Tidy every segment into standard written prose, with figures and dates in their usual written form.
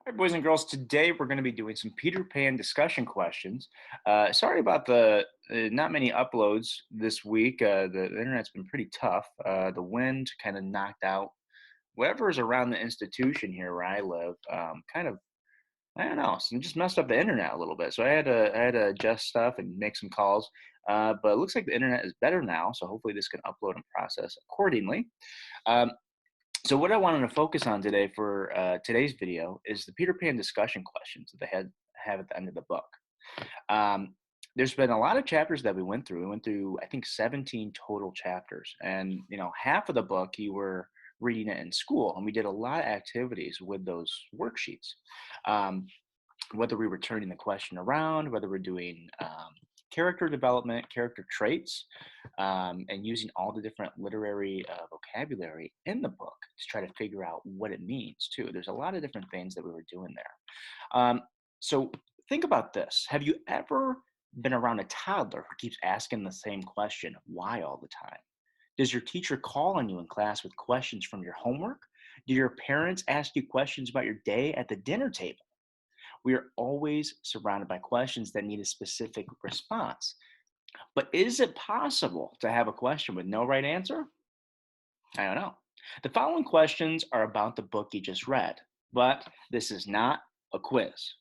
All right, boys and girls, today we're going to be doing some Peter Pan discussion questions. Sorry about the not many uploads this week. The internet's been pretty tough. The wind kind of knocked out whatever is around the institution here where I live. I don't know, just messed up the internet a little bit. So I had to adjust stuff and make some calls. But it looks like the internet is better now, so hopefully this can upload and process accordingly. Um, so what I wanted to focus on today for today's video is the Peter Pan discussion questions that they have at the end of the book. Um, there's been a lot of chapters that we went through. We went through, I think, 17 total chapters, and half of the book you were reading it in school, and we did a lot of activities with those worksheets. Um, whether we were turning the question around, whether we're doing character development, character traits, and using all the different literary vocabulary in the book to try to figure out what it means too. There's a lot of different things that we were doing there. So think about this. Have you ever been around a toddler who keeps asking the same question, why, all the time? Does your teacher call on you in class with questions from your homework? Do your parents ask you questions about your day at the dinner table? We are always surrounded by questions that need a specific response. But is it possible to have a question with no right answer? I don't know. The following questions are about the book you just read, but this is not a quiz.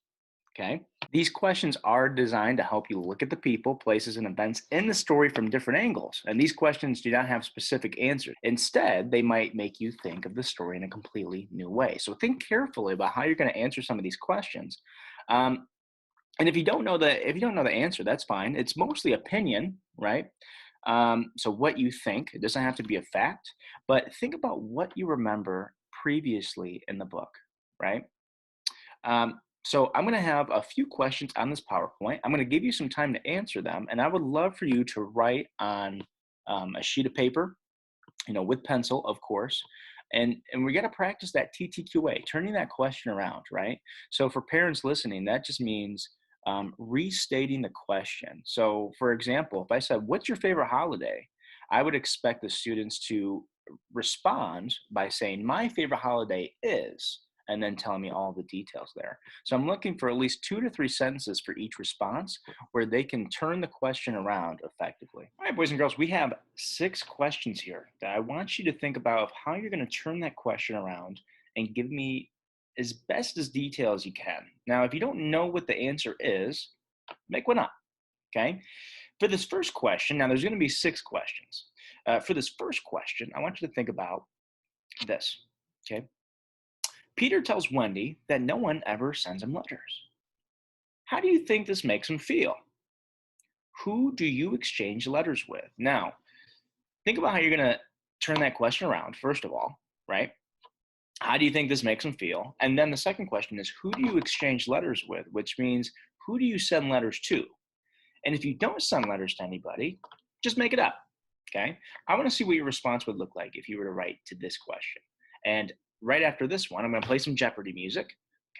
Okay. These questions are designed to help you look at the people, places, and events in the story from different angles. And these questions do not have specific answers. Instead, they might make you think of the story in a completely new way. So think carefully about how you're going to answer some of these questions. Um, and if you don't know the answer, that's fine. It's mostly opinion, right? So what you think, it doesn't have to be a fact, but think about what you remember previously in the book, right? So I'm going to have a few questions on this PowerPoint. I'm going to give you some time to answer them, and I would love for you to write on a sheet of paper, with pencil, of course. And we got to practice that TTQA, turning that question around, right? So for parents listening, that just means restating the question. So, for example, if I said, "What's your favorite holiday?" I would expect the students to respond by saying, "My favorite holiday is," and then telling me all the details there. So I'm looking for at least 2 to 3 sentences for each response where they can turn the question around effectively. All right, boys and girls, we have 6 questions here that I want you to think about of how you're going to turn that question around and give me as best as detail as you can. Now, if you don't know what the answer is, make one up, okay? For this first question, now there's going to be 6 questions. For this first question, I want you to think about this, okay? Peter tells Wendy that no one ever sends him letters. How do you think this makes him feel? Who do you exchange letters with? Now, think about how you're going to turn that question around, first of all, right? How do you think this makes him feel? And then the second question is, who do you exchange letters with? Which means, who do you send letters to? And if you don't send letters to anybody, just make it up, okay? I want to see what your response would look like if you were to write to this question. And right after this one, I'm going to play some Jeopardy music,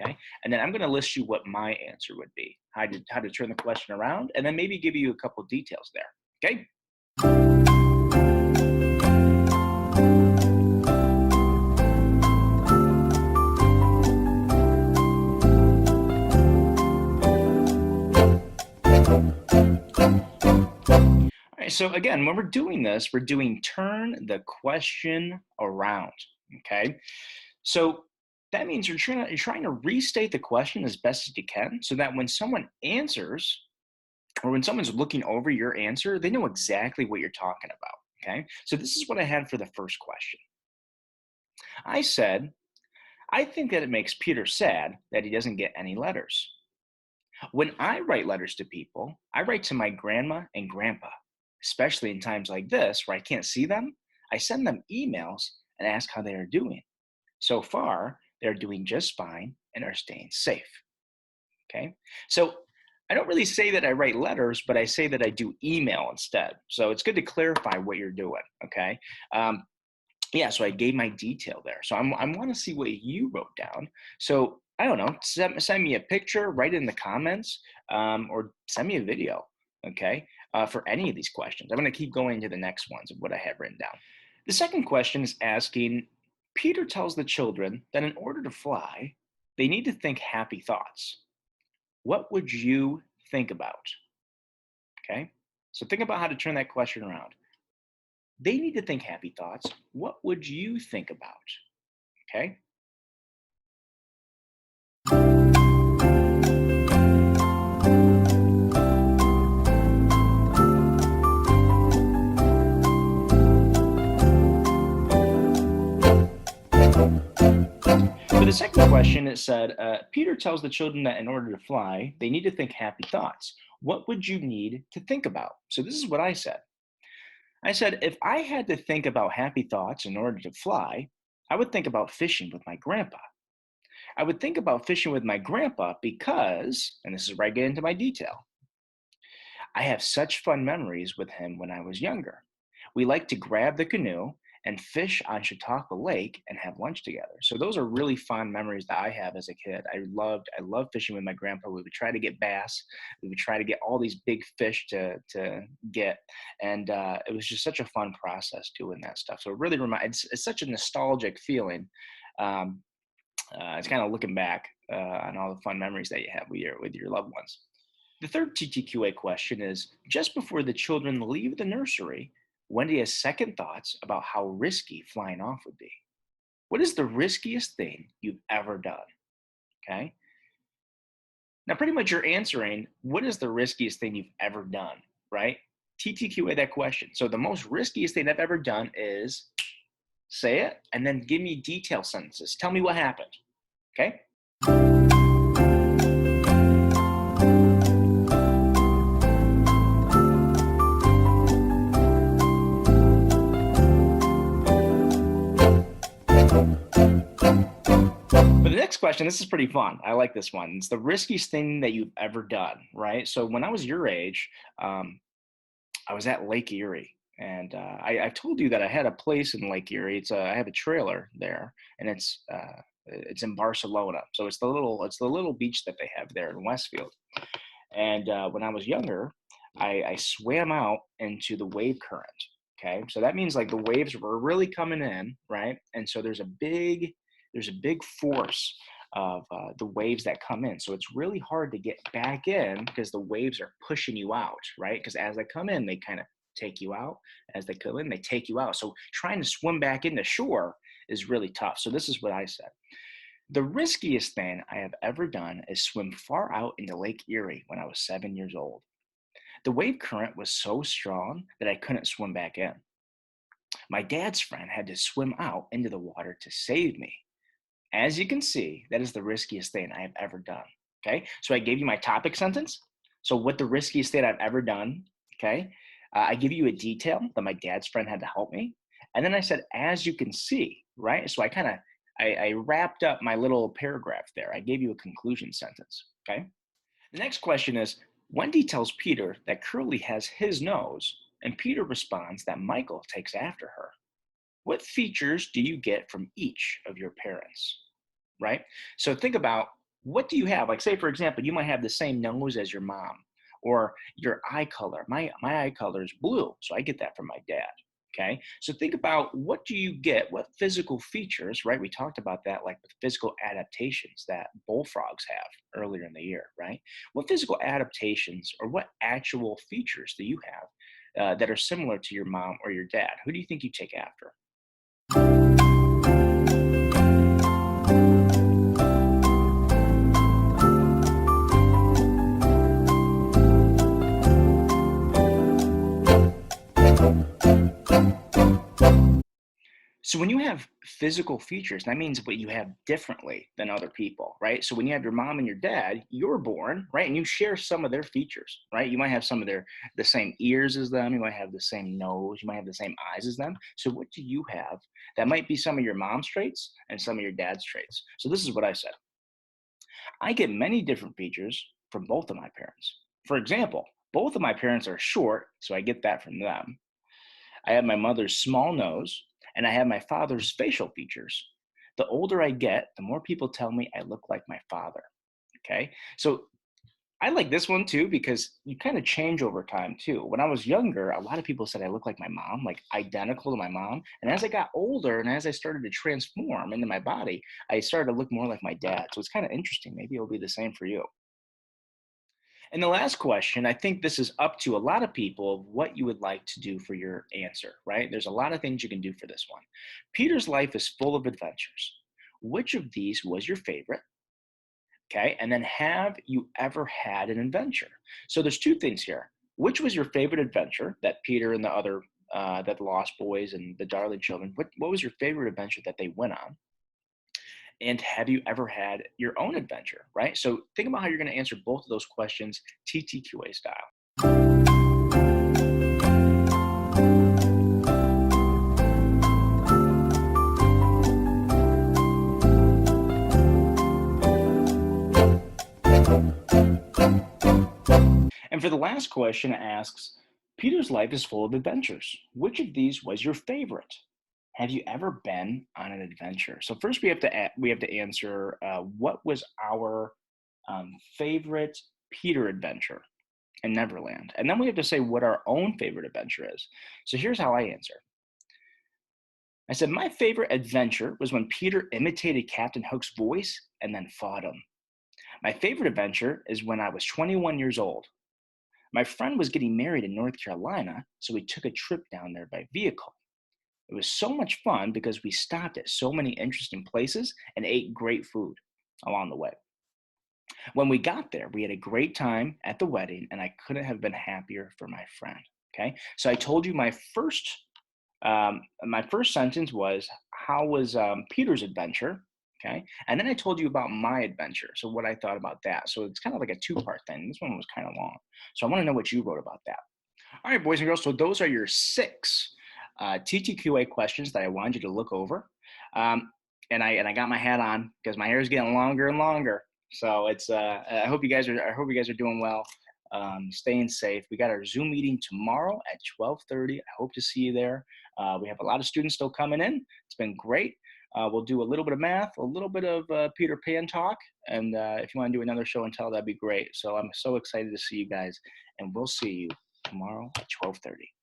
okay? And then I'm going to list you what my answer would be, how to turn the question around, and then maybe give you a couple details there, okay? All right, so again, when we're doing this, we're doing turn the question around, okay? So that means you're trying to restate the question as best as you can so that when someone answers or when someone's looking over your answer, they know exactly what you're talking about, okay? So this is what I had for the first question. I said, I think that it makes Peter sad that he doesn't get any letters. When I write letters to people, I write to my grandma and grandpa, especially in times like this where I can't see them. I send them emails and ask how they are doing. So far, they're doing just fine and are staying safe. Okay. So I don't really say that I write letters, but I say that I do email instead. So it's good to clarify what you're doing. Okay. Yeah. So I gave my detail there. So I want to see what you wrote down. So I don't know, send me a picture, write it in the comments, or send me a video. Okay. For any of these questions. I'm going to keep going to the next ones of what I have written down. The second question is asking, Peter tells the children that in order to fly, They need to think happy thoughts. What would you think about? Okay. So think about how to turn that question around. They need to think happy thoughts. What would you think about? Okay. For the second question, it said, Peter tells the children that in order to fly, they need to think happy thoughts. What would you need to think about? So this is what I said. I said, if I had to think about happy thoughts in order to fly, I would think about fishing with my grandpa. I would think about fishing with my grandpa because, and this is where I get into my detail, I have such fun memories with him when I was younger. We like to grab the canoe and fish on Chautauqua Lake and have lunch together. So those are really fond memories that I have as a kid. I loved fishing with my grandpa. We would try to get bass. We would try to get all these big fish to get, and it was just such a fun process doing that stuff. So it really reminds. It's such a nostalgic feeling. Um, it's kind of looking back on all the fun memories that you have with your loved ones. The third TTQA question is just before the children leave the nursery, Wendy has second thoughts about how risky flying off would be. What is the riskiest thing you've ever done? Okay. Now, pretty much you're answering what is the riskiest thing you've ever done, right? TTQA that question. So, the most riskiest thing I've ever done is say it and then give me detailed sentences. Tell me what happened. Okay. But the next question, this is pretty fun. I like this one. It's the riskiest thing that you've ever done, right? So when I was your age, um, I was at Lake Erie, and I've told you that I had a place in Lake Erie. I have a trailer there, and it's in Barcelona. So it's the little beach that they have there in Westfield. And when I was younger, I swam out into the wave current. Okay, so that means like the waves were really coming in, right? And so there's a big force of the waves that come in. So it's really hard to get back in because the waves are pushing you out, right? Because as they come in, they kind of take you out. As they come in, they take you out. So trying to swim back into shore is really tough. So this is what I said. The riskiest thing I have ever done is swim far out into Lake Erie when I was 7 years old. The wave current was so strong that I couldn't swim back in. My dad's friend had to swim out into the water to save me. As you can see, that is the riskiest thing I have ever done. Okay, so I gave you my topic sentence. So, what the riskiest thing I've ever done? Okay, I give you a detail that my dad's friend had to help me, and then I said, as you can see, right? So I wrapped up my little paragraph there. I gave you a conclusion sentence. Okay. The next question is Wendy tells Peter that Curly has his nose, and Peter responds that Michael takes after her. What features do you get from each of your parents? Right? So think about what do you have? Like, say, for example, you might have the same nose as your mom, or your eye color. My eye color is blue, so I get that from my dad. Okay, so think about what do you get? What physical features, right? We talked about that, like the physical adaptations that bullfrogs have earlier in the year, right? What physical adaptations or what actual features do you have that are similar to your mom or your dad? Who do you think you take after? So when you have physical features, that means what you have differently than other people, right? So when you have your mom and your dad, you're born, right? And you share some of their features, right? You might have some of the same ears as them, you might have the same nose, you might have the same eyes as them. So what do you have that might be some of your mom's traits and some of your dad's traits? So this is what I said. I get many different features from both of my parents. For example, both of my parents are short, so I get that from them. I have my mother's small nose, and I have my father's facial features. The older I get, the more people tell me I look like my father. Okay. So I like this one too because you kind of change over time too. When I was younger, a lot of people said I look like my mom, like identical to my mom. And as I got older and as I started to transform into my body, I started to look more like my dad. So it's kind of interesting. Maybe it'll be the same for you. And the last question, I think this is up to a lot of people of what you would like to do for your answer, right? There's a lot of things you can do for this one. Peter's life is full of adventures. Which of these was your favorite? Okay. And then have you ever had an adventure? So there's two things here. Which was your favorite adventure that Peter and the other, that Lost Boys and the Darling Children, what was your favorite adventure that they went on? And have you ever had your own adventure, right? So think about how you're going to answer both of those questions TTQA style. And for the last question, it asks Peter's life is full of adventures. Which of these was your favorite? Have you ever been on an adventure? So first, we have to answer what was our favorite Peter adventure in Neverland, and then we have to say what our own favorite adventure is. So here's how I answer. I said my favorite adventure was when Peter imitated Captain Hook's voice and then fought him. My favorite adventure is when I was 21 years old. My friend was getting married in North Carolina, so we took a trip down there by vehicle. It was so much fun because we stopped at so many interesting places and ate great food along the way. When we got there, we had a great time at the wedding, and I couldn't have been happier for my friend. Okay, so I told you my first sentence was how was Peter's adventure? Okay, and then I told you about my adventure. So what I thought about that. So it's kind of like a two-part thing. This one was kind of long, so I want to know what you wrote about that. All right, boys and girls. So those are your six TTQA questions that I wanted you to look over. And I got my hat on because my hair is getting longer and longer. So it's I hope you guys are doing well. Staying safe. We got our Zoom meeting tomorrow at 12:30. I hope to see you there. We have a lot of students still coming in. It's been great. We'll do a little bit of math, a little bit of Peter Pan talk, and if you want to do another show and tell, that'd be great. So I'm so excited to see you guys, and we'll see you tomorrow at 12:30.